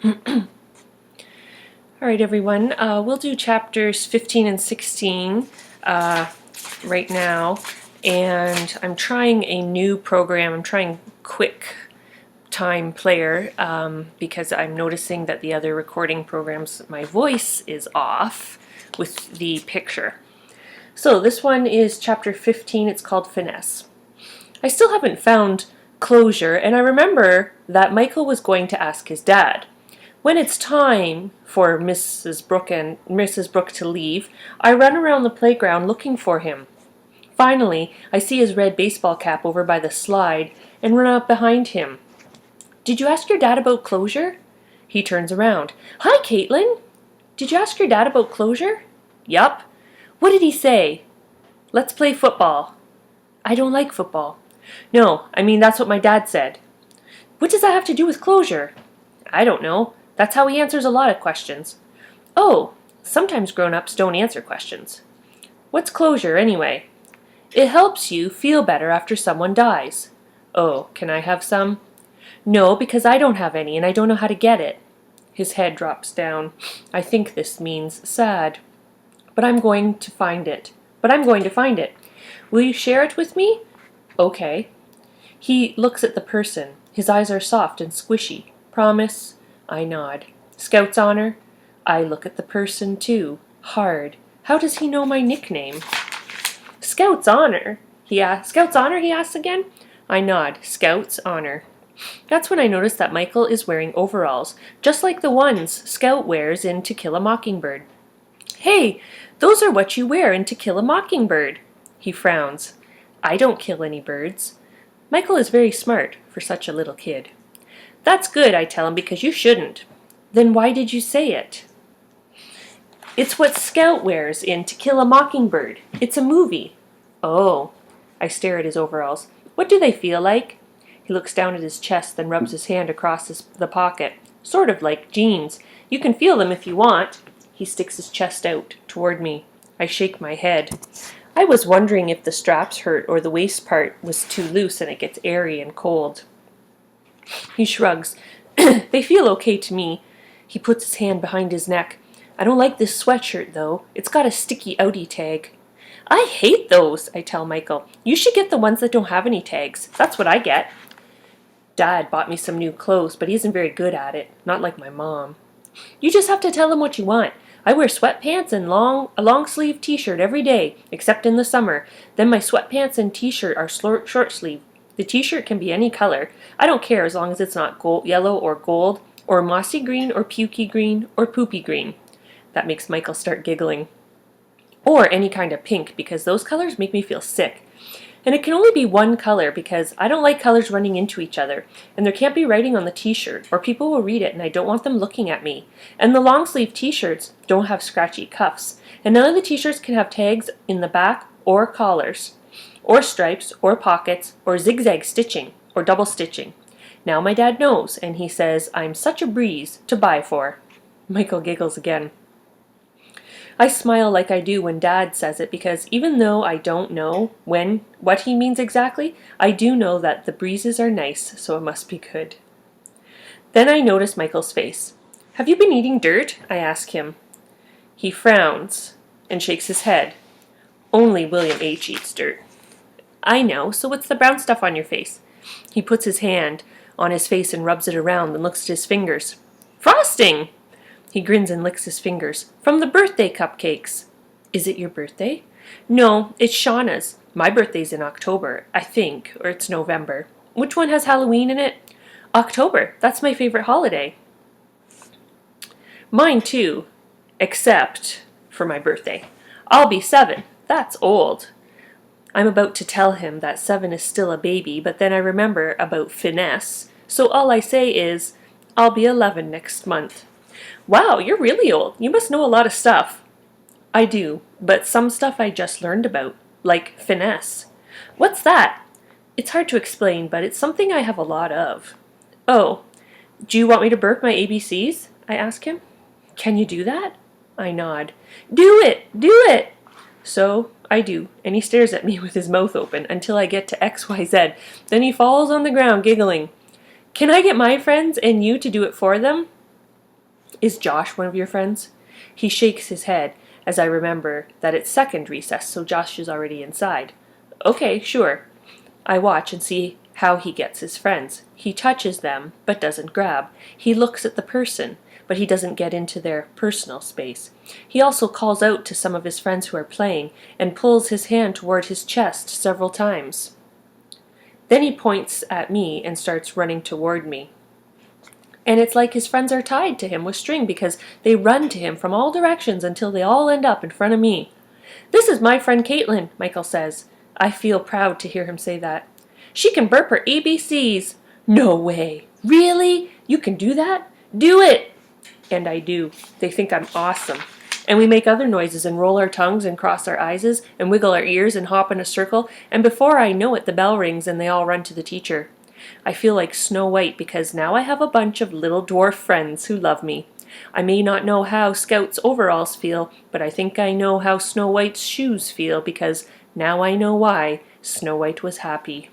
All right, everyone. We'll do chapters 15 and 16 right now, and I'm trying a new program. I'm trying Quick Time Player because I'm noticing that the other recording programs, my voice is off with the picture. So this one is chapter 15. It's called Finesse. I still haven't found closure, and I remember that Michael was going to ask his dad. When it's time for Mrs. Brooke to leave, I run around the playground looking for him. Finally, I see his red baseball cap over by the slide and run up behind him. "Did you ask your dad about closure?" He turns around. "Hi, Caitlin. Did you ask your dad about closure?" "Yup." "What did he say?" "Let's play football." "I don't like football." "No, I mean that's what my dad said." "What does that have to do with closure?" "I don't know. That's how he answers a lot of questions." "Oh, sometimes grown-ups don't answer questions." "What's closure, anyway?" "It helps you feel better after someone dies." "Oh, can I have some?" "No, because I don't have any and I don't know how to get it." His head drops down. I think this means sad. But I'm going to find it. Will you share it with me?" "Okay." He looks at the person. His eyes are soft and squishy. "Promise?" I nod. "Scout's honor?" I look at the person, too. Hard. How does he know my nickname? "Scout's honor?" "Scout's honor?" he asks again. I nod. "Scout's honor." That's when I notice that Michael is wearing overalls, just like the ones Scout wears in To Kill a Mockingbird. "Hey, those are what you wear in To Kill a Mockingbird." He frowns. "I don't kill any birds." Michael is very smart for such a little kid. "That's good," I tell him, "because you shouldn't." "Then why did you say it?" "It's what Scout wears in To Kill a Mockingbird. It's a movie." "Oh." I stare at his overalls. "What do they feel like?" He looks down at his chest, then rubs his hand across the pocket. "Sort of like jeans. You can feel them if you want." He sticks his chest out toward me. I shake my head. I was wondering if the straps hurt or the waist part was too loose and it gets airy and cold. He shrugs. "They feel okay to me." He puts his hand behind his neck. "I don't like this sweatshirt, though. It's got a sticky outie tag." "I hate those," I tell Michael. "You should get the ones that don't have any tags. That's what I get." Dad bought me some new clothes, but he isn't very good at it. Not like my mom. "You just have to tell him what you want. I wear sweatpants and a long-sleeve t-shirt every day, except in the summer. Then my sweatpants and t-shirt are short-sleeve. The t-shirt can be any color. I don't care as long as it's not yellow or gold, or mossy green, or pukey green, or poopy green." That makes Michael start giggling. "Or any kind of pink, because those colors make me feel sick. And it can only be one color because I don't like colors running into each other. And there can't be writing on the t-shirt, or people will read it and I don't want them looking at me. And the long-sleeve t-shirts don't have scratchy cuffs. And none of the t-shirts can have tags in the back or collars, or stripes, or pockets, or zigzag stitching, or double stitching. Now my dad knows, and he says I'm such a breeze to buy for." Michael giggles again. I smile like I do when Dad says it because even though I don't know what he means exactly, I do know that the breezes are nice, so it must be good. Then I notice Michael's face. "Have you been eating dirt?" I ask him. He frowns and shakes his head. "Only William H. eats dirt." "I know, so what's the brown stuff on your face?" He puts his hand on his face and rubs it around and looks at his fingers. "Frosting!" He grins and licks his fingers. "From the birthday cupcakes." "Is it your birthday?" "No, it's Shauna's. My birthday's in October, I think, or it's November." "Which one has Halloween in it?" "October. That's my favorite holiday." "Mine too, except for my birthday. I'll be 7. That's old." I'm about to tell him that 7 is still a baby, but then I remember about finesse, so all I say is, "I'll be 11 next month." "Wow, you're really old. You must know a lot of stuff." "I do, but some stuff I just learned about, like finesse." "What's that?" "It's hard to explain, but it's something I have a lot of." "Oh, do you want me to burp my ABCs?" I ask him. "Can you do that?" I nod. "Do it! Do it!" So I do, and he stares at me with his mouth open until I get to XYZ. Then he falls on the ground giggling. "Can I get my friends and you to do it for them?" Is Josh one of your friends? He shakes his head, as I remember that it's second recess, so Josh is already inside. Okay, sure. I watch and see how he gets his friends. He touches them, but doesn't grab. He looks at the person, but he doesn't get into their personal space. He also calls out to some of his friends who are playing and pulls his hand toward his chest several times. Then he points at me and starts running toward me. And it's like his friends are tied to him with string because they run to him from all directions until they all end up in front of me. This is my friend Caitlin, Michael says. I feel proud to hear him say that. She can burp her ABCs. No way. Really? You can do that? Do it! And I do. They think I'm awesome. And we make other noises and roll our tongues and cross our eyes and wiggle our ears and hop in a circle, and before I know it the bell rings and they all run to the teacher. I feel like Snow White because now I have a bunch of little dwarf friends who love me. I may not know how Scout's overalls feel, but I think I know how Snow White's shoes feel because now I know why Snow White was happy.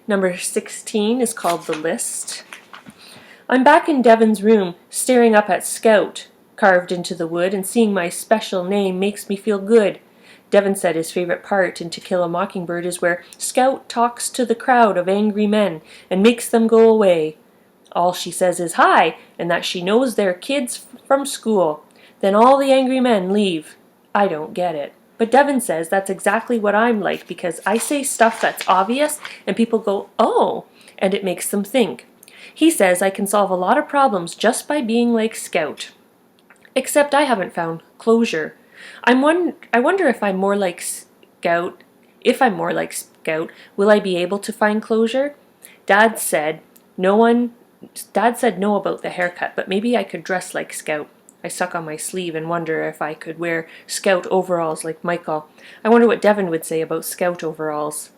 Number 16 is called The List. I'm back in Devon's room, staring up at Scout, carved into the wood, and seeing my special name makes me feel good. Devon said his favorite part in To Kill a Mockingbird is where Scout talks to the crowd of angry men and makes them go away. All she says is hi, and that she knows they're kids from school. Then all the angry men leave. I don't get it. But Devon says that's exactly what I'm like because I say stuff that's obvious and people go, oh, and it makes them think. He says I can solve a lot of problems just by being like Scout. Except I haven't found closure. I wonder if I'm more like Scout. If I'm more like Scout, will I be able to find closure? Dad said no about the haircut, but maybe I could dress like Scout. I suck on my sleeve and wonder if I could wear Scout overalls like Michael. I wonder what Devon would say about Scout overalls.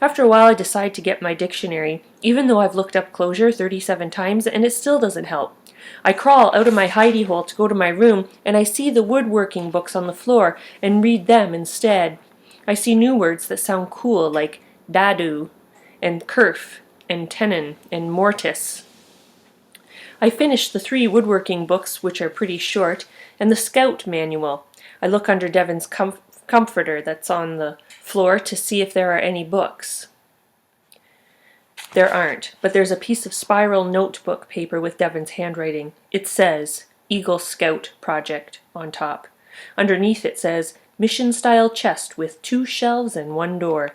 After a while I decide to get my dictionary, even though I've looked up closure 37 times and it still doesn't help. I crawl out of my hidey hole to go to my room and I see the woodworking books on the floor and read them instead. I see new words that sound cool like dadu and kerf and tenon and mortise. I finish the 3 woodworking books, which are pretty short, and the Scout manual. I look under Devon's comforter that's on the floor to see if there are any books. There aren't, but there's a piece of spiral notebook paper with Devon's handwriting. It says, Eagle Scout Project, on top. Underneath it says, mission-style chest with 2 shelves and 1 door.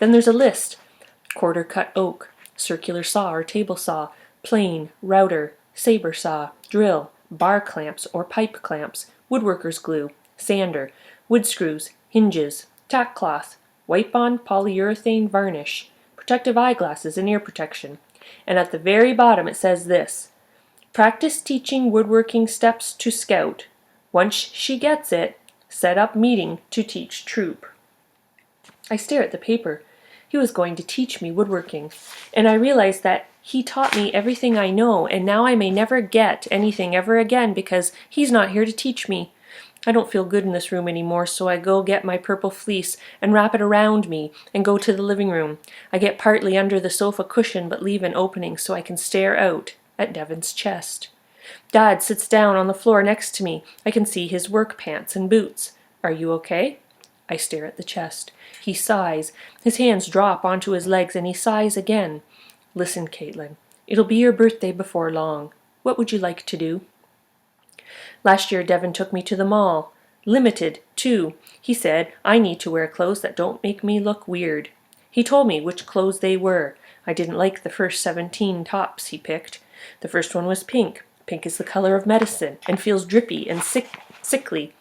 Then there's a list. Quarter-cut oak, circular saw or table saw, plane, router, saber saw, drill, bar clamps or pipe clamps, woodworker's glue, sander, wood screws, hinges, tack cloth, wipe-on polyurethane varnish, protective eyeglasses and ear protection. And at the very bottom it says this, practice teaching woodworking steps to Scout. Once she gets it, set up meeting to teach troop. I stare at the paper. He was going to teach me woodworking, and I realized that he taught me everything I know, and now I may never get anything ever again because he's not here to teach me. I don't feel good in this room anymore, so I go get my purple fleece and wrap it around me and go to the living room. I get partly under the sofa cushion but leave an opening so I can stare out at Devon's chest. Dad sits down on the floor next to me. I can see his work pants and boots. Are you okay? I stare at the chest. He sighs. His hands drop onto his legs and he sighs again. Listen, Caitlin, it'll be your birthday before long. What would you like to do? Last year Devon took me to the mall. Limited, too. He said I need to wear clothes that don't make me look weird. He told me which clothes they were. I didn't like the first 17 tops he picked. The first one was pink. Pink is the color of medicine and feels drippy and sickly.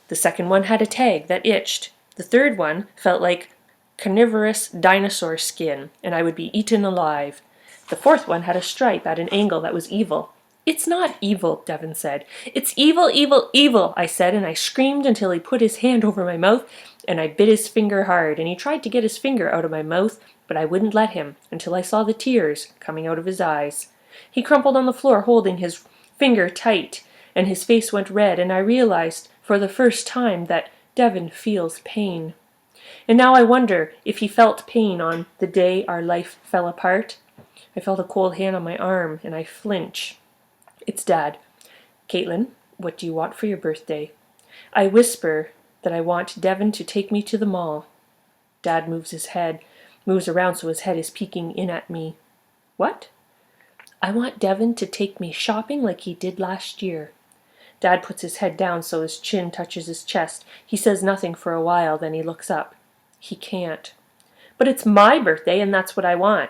The second one had a tag that itched. The third one felt like carnivorous dinosaur skin, and I would be eaten alive. The fourth one had a stripe at an angle that was evil. It's not evil, Devon said. It's evil, evil, evil, I said, and I screamed until he put his hand over my mouth, and I bit his finger hard, and he tried to get his finger out of my mouth, but I wouldn't let him until I saw the tears coming out of his eyes. He crumpled on the floor holding his finger tight, and his face went red, and I realized for the first time that Devon feels pain. And now I wonder if he felt pain on the day our life fell apart. I felt a cold hand on my arm, and I flinch. It's Dad. Caitlin, what do you want for your birthday? I whisper that I want Devon to take me to the mall. Dad moves around so his head is peeking in at me. What? I want Devon to take me shopping like he did last year. Dad puts his head down so his chin touches his chest. He says nothing for a while, then he looks up. He can't. But it's my birthday and that's what I want.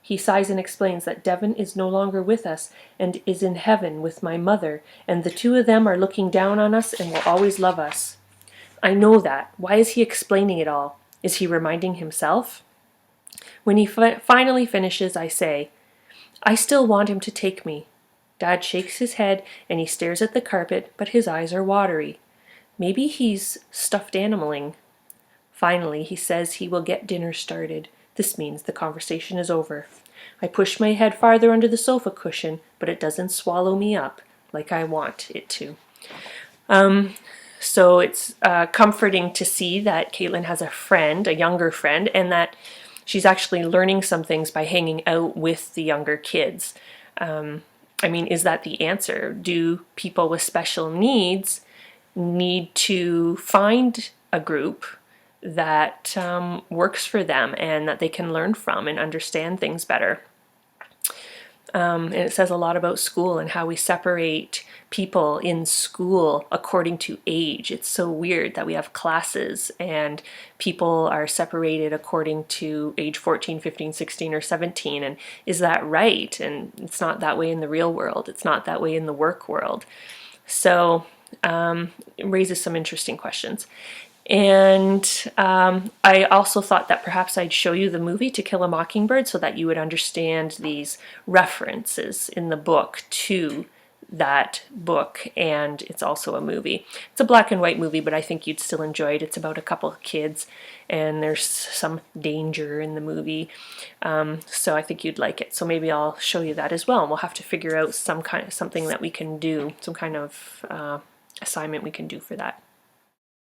He sighs and explains that Devon is no longer with us and is in heaven with my mother, and the two of them are looking down on us and will always love us. I know that. Why is he explaining it all? Is he reminding himself? When he finally finishes, I say, I still want him to take me. Dad shakes his head and he stares at the carpet, but his eyes are watery. Maybe he's stuffed animaling. Finally, he says he will get dinner started. This means the conversation is over. I push my head farther under the sofa cushion, but it doesn't swallow me up like I want it to. So it's comforting to see that Caitlin has a friend, a younger friend, and that she's actually learning some things by hanging out with the younger kids. I mean, is that the answer? Do people with special needs need to find a group that works for them and that they can learn from and understand things better? And it says a lot about school and how we separate people in school according to age. It's so weird that we have classes and people are separated according to age 14, 15, 16, or 17. And is that right? And it's not that way in the real world. It's not that way in the work world. So it raises some interesting questions. And I also thought that perhaps I'd show you the movie To Kill a Mockingbird so that you would understand these references in the book to that book, and it's also a movie. It's a black and white movie, but I think you'd still enjoy it. It's about a couple of kids, and there's some danger in the movie, so I think you'd like it. So maybe I'll show you that as well, and we'll have to figure out something that we can do, some kind of assignment we can do for that.